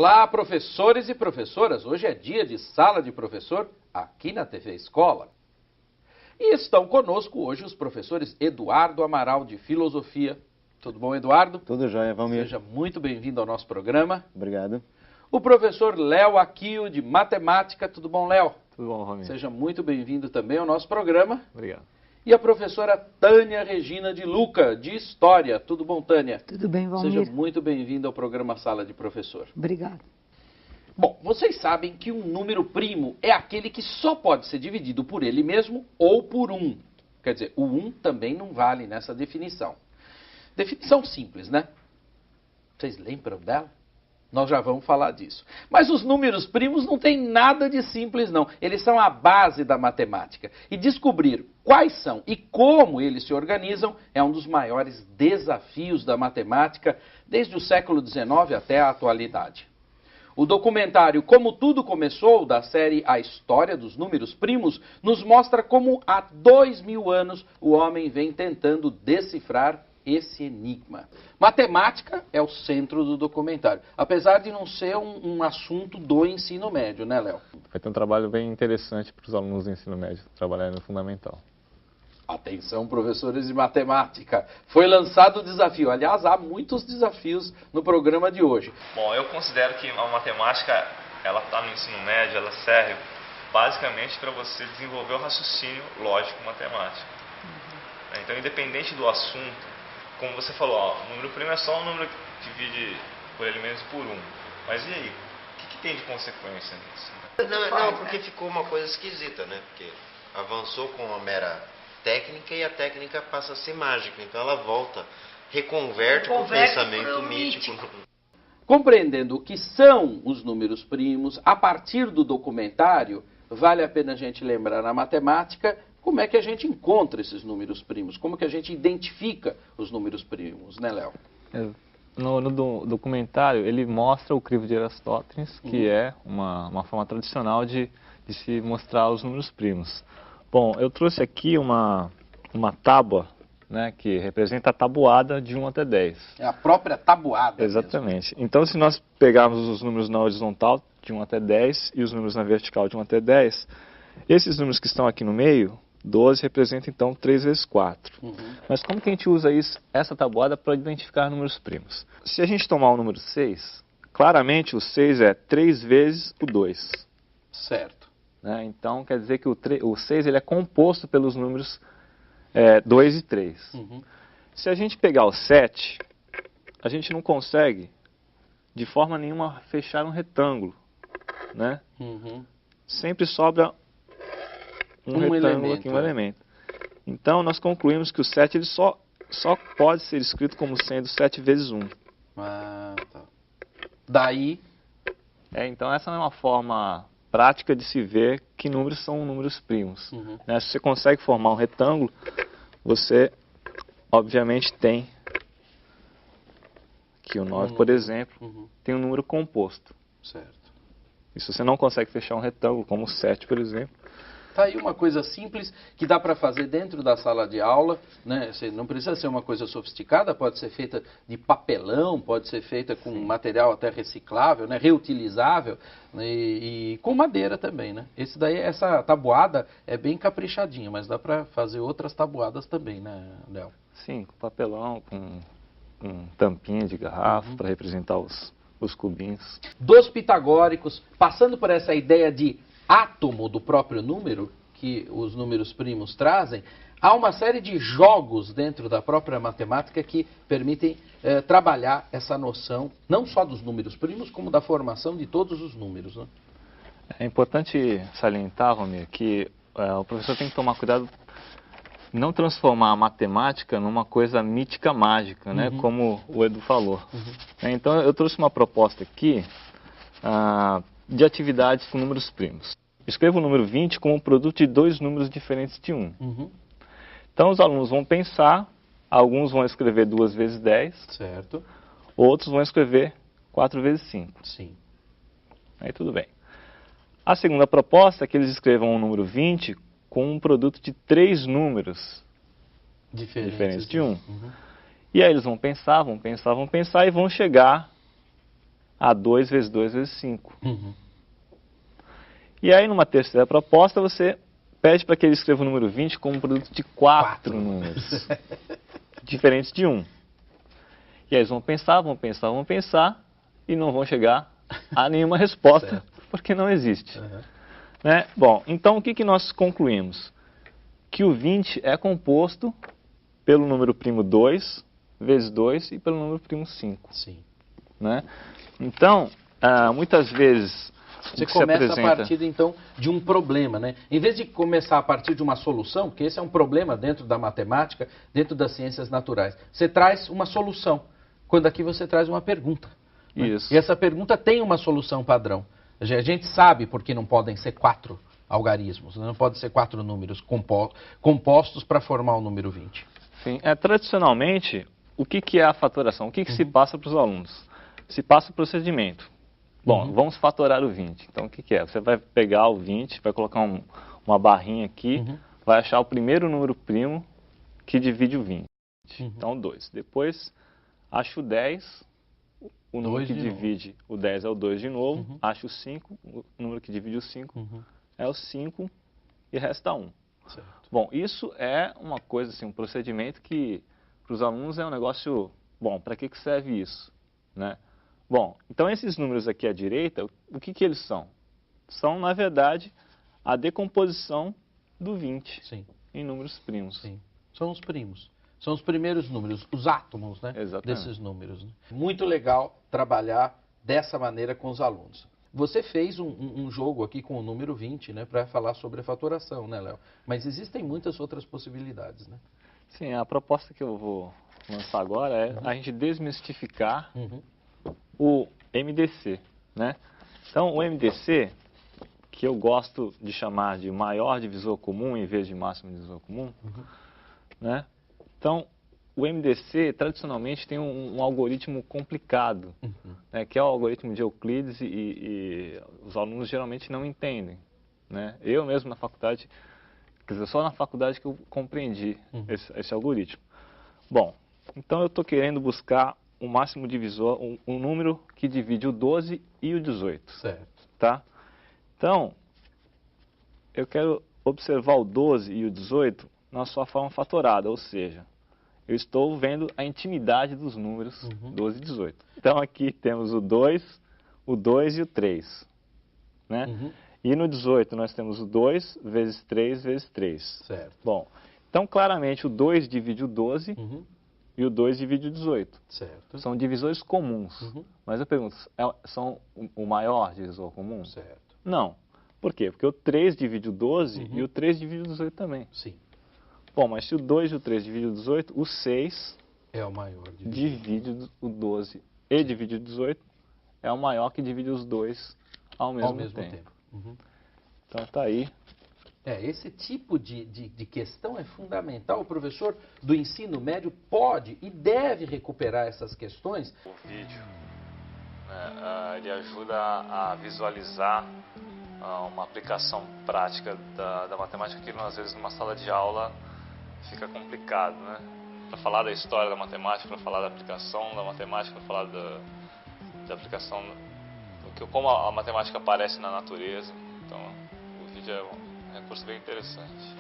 Olá, professores e professoras. Hoje é dia de Sala de Professor aqui na TV Escola. E estão conosco hoje os professores Eduardo Amaral, de Filosofia. Tudo bom, Eduardo? Tudo jóia, Valmir. Seja muito bem-vindo ao nosso programa. Obrigado. O professor Léo Aquio, de Matemática. Tudo bom, Léo? Tudo bom, Valmir. Seja muito bem-vindo também ao nosso programa. Obrigado. E a professora Tânia Regina de Luca, de História. Tudo bom, Tânia? Tudo bem, Valmir. Seja muito bem-vindo ao programa Sala de Professor. Obrigada. Bom, vocês sabem que um número primo é aquele que só pode ser dividido por ele mesmo ou por 1. Quer dizer, o 1 também não vale nessa definição. Definição simples, né? Vocês lembram dela? Nós já vamos falar disso. Mas os números primos não têm nada de simples, não. Eles são a base da matemática. E descobrir quais são e como eles se organizam é um dos maiores desafios da matemática desde o século XIX até a atualidade. O documentário Como Tudo Começou, da série A História dos Números Primos, nos mostra como há 2000 anos o homem vem tentando decifrar esse enigma. Matemática é o centro do documentário, apesar de não ser um assunto do ensino médio, né, Léo? Vai ter um trabalho bem interessante para os alunos do ensino médio trabalharem no fundamental. Atenção, professores de matemática. Foi lançado o desafio. Aliás, há muitos desafios no programa de hoje. Bom, eu considero que a matemática, ela está no ensino médio, ela serve basicamente para você desenvolver o raciocínio lógico-matemático. Então, independente do assunto, como você falou, o número primo é só um número que divide por ele mesmo por 1. Mas e aí? O que tem de consequência nisso? Não, porque ficou uma coisa esquisita, né? Porque avançou com uma mera técnica e a técnica passa a ser mágica. Então ela volta, reconverte para o pensamento mítico. Compreendendo o que são os números primos, a partir do documentário, vale a pena a gente lembrar na matemática como é que a gente encontra esses números primos, como que a gente identifica os números primos, né, Léo? No documentário, ele mostra o crivo de Aristóteles, que é uma forma tradicional de se mostrar os números primos. Bom, eu trouxe aqui uma tábua, né, que representa a tabuada de 1 até 10. É a própria tabuada. Exatamente. Mesmo. Então, se nós pegarmos os números na horizontal, de 1 até 10, e os números na vertical, de 1 até 10, esses números que estão aqui no meio, 12 representa então 3 vezes 4. Mas como que a gente usa essa tabuada para identificar números primos? Se a gente tomar o número 6, claramente o 6 é 3 vezes o 2. Certo. Né? Então quer dizer que o 6 ele é composto pelos números 2 e 3. Se a gente pegar o 7, a gente não consegue de forma nenhuma fechar um retângulo. Né? Sempre sobra um retângulo aqui, um elemento. Então, nós concluímos que o 7 ele só pode ser escrito como sendo 7 vezes 1. Ah, tá. Daí... Então, essa não é uma forma prática de se ver que números são números primos. Né? Se você consegue formar um retângulo, você, obviamente, tem... Aqui o 9, por exemplo, tem um número composto. Certo. E se você não consegue fechar um retângulo, como o 7, por exemplo... Tá aí uma coisa simples que dá para fazer dentro da sala de aula, né? Não precisa ser uma coisa sofisticada, pode ser feita de papelão, pode ser feita com material até reciclável, né? Reutilizável, né? E com madeira também, né? Essa tabuada é bem caprichadinha, mas dá para fazer outras tabuadas também, né, Léo? Sim, com papelão, com tampinha de garrafa para representar os cubinhos. Dos pitagóricos, passando por essa ideia de átomo do próprio número, que os números primos trazem, há uma série de jogos dentro da própria matemática que permitem trabalhar essa noção, não só dos números primos, como da formação de todos os números. Né? É importante salientar, Romir, que o professor tem que tomar cuidado não transformar a matemática numa coisa mítica mágica, né, como o Edu falou. Então, eu trouxe uma proposta aqui de atividades com números primos. Escreva o número 20 como um produto de dois números diferentes de 1. Então, os alunos vão pensar, alguns vão escrever 2 vezes 10, certo. Outros vão escrever 4 vezes 5. Sim. Aí tudo bem. A segunda proposta é que eles escrevam o número 20 com um produto de 3 números diferentes de 1. E aí eles vão pensar e vão chegar a 2 vezes 2 vezes 5. Uhum. E aí, numa terceira proposta, você pede para que ele escreva o número 20 como um produto de 4 números, diferentes de 1. E aí eles vão pensar, e não vão chegar a nenhuma resposta, porque não existe. Uhum. Né? Bom, então o que nós concluímos? Que o 20 é composto pelo número primo 2 vezes 2 e pelo número primo 5. Sim. Né? Então, muitas vezes... Você começa a partir, então, de um problema, né? Em vez de começar a partir de uma solução, porque esse é um problema dentro da matemática, dentro das ciências naturais, você traz uma solução, quando aqui você traz uma pergunta. Né? Isso. E essa pergunta tem uma solução padrão. A gente sabe por que não podem ser 4 algarismos, não podem ser 4 números compostos para formar o número 20. Sim, tradicionalmente, o que é a fatoração? O que se passa para os alunos? Se passa o procedimento. Bom, vamos fatorar o 20. Então, o que é? Você vai pegar o 20, vai colocar uma barrinha aqui, vai achar o primeiro número primo que divide o 20. Então, 2. Depois, acha o 10, o número que divide o 10 é o 2 de novo. Acha o 5, o número que divide o 5 é o 5 e resta 1. Certo. Bom, isso é uma coisa, assim, um procedimento que para os alunos é um negócio... Bom, para que serve isso? Né? Bom, então esses números aqui à direita, o que eles são? São, na verdade, a decomposição do 20 em números primos. Sim, são os primos. São os primeiros números, os átomos, né, desses números. Né? Muito legal trabalhar dessa maneira com os alunos. Você fez um jogo aqui com o número 20, né, para falar sobre a fatoração, né, Léo? Mas existem muitas outras possibilidades, né? Sim, a proposta que eu vou lançar agora é a gente desmistificar o MDC, né? Então, o MDC, que eu gosto de chamar de maior divisor comum em vez de máximo divisor comum, né? Então, o MDC, tradicionalmente, tem um algoritmo complicado, né? Que é o algoritmo de Euclides e os alunos geralmente não entendem, né? Eu mesmo na faculdade, quer dizer, só na faculdade que eu compreendi esse algoritmo. Bom, então eu estou querendo buscar o máximo divisor, um número que divide o 12 e o 18. Certo. Tá? Então, eu quero observar o 12 e o 18 na sua forma fatorada, ou seja, eu estou vendo a intimidade dos números 12 e 18. Então aqui temos o 2 e o 3. Né? E no 18 nós temos o 2 vezes 3 vezes 3. Certo. Bom, então claramente o 2 divide o 12 e o 2 divide o 18. Certo. São divisores comuns. Mas eu pergunto, são o maior divisor comum? Certo. Não. Por quê? Porque o 3 divide o 12 e o 3 divide o 18 também. Sim. Bom, mas se o 2 e o 3 dividem o 18, o 6 é o maior divide o 12 e divide o 18, é o maior que divide os dois ao mesmo tempo. Então está aí. Esse tipo de questão é fundamental. O professor do ensino médio pode e deve recuperar essas questões. O vídeo, né, ele ajuda a visualizar uma aplicação prática da matemática que às vezes numa sala de aula fica complicado, né? Para falar da história da matemática, para falar da aplicação da matemática, para falar da aplicação, como a matemática aparece na natureza. Então, o vídeo é um recurso bem interessante.